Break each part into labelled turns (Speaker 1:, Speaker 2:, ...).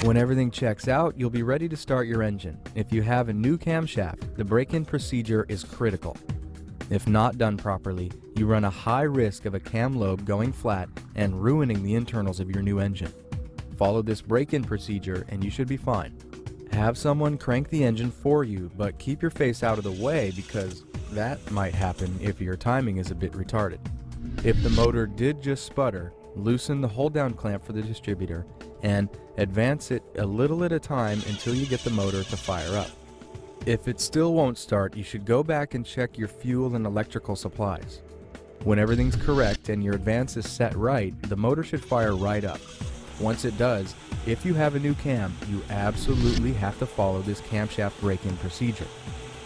Speaker 1: When everything checks out, you'll be ready to start your engine. If you have a new camshaft, the break-in procedure is critical. If not done properly, you run a high risk of a cam lobe going flat and ruining the internals of your new engine. Follow this break-in procedure and you should be fine. Have someone crank the engine for you, but keep your face out of the way because that might happen if your timing is a bit retarded. If the motor did just sputter, loosen the hold-down clamp for the distributor and advance it a little at a time until you get the motor to fire up. If it still won't start, you should go back and check your fuel and electrical supplies. When everything's correct and your advance is set right, the motor should fire right up. Once it does, if you have a new cam, you absolutely have to follow this camshaft break-in procedure.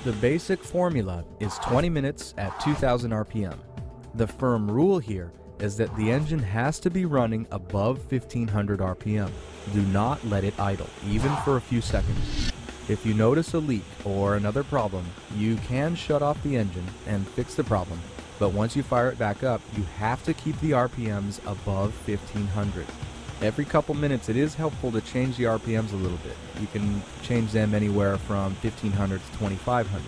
Speaker 1: The basic formula is 20 minutes at 2000 RPM. The firm rule here is that the engine has to be running above 1500 RPM. Do not let it idle, even for a few seconds. If you notice a leak or another problem, you can shut off the engine and fix the problem, but once you fire it back up, you have to keep the RPMs above 1500. Every couple minutes it is helpful to change the RPMs a little bit. You can change them anywhere from 1500 to 2500.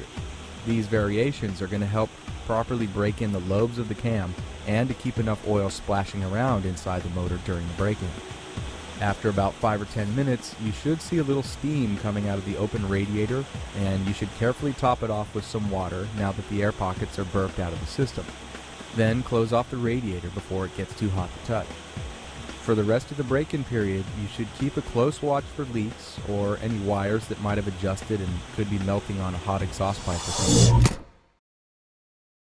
Speaker 1: These variations are going to help properly break in the lobes of the cam and to keep enough oil splashing around inside the motor during the break-in. After about 5 or 10 minutes, you should see a little steam coming out of the open radiator, and you should carefully top it off with some water now that the air pockets are burped out of the system. Then close off the radiator before it gets too hot to touch. For the rest of the break-in period, you should keep a close watch for leaks or any wires that might have adjusted and could be melting on a hot exhaust pipe or something.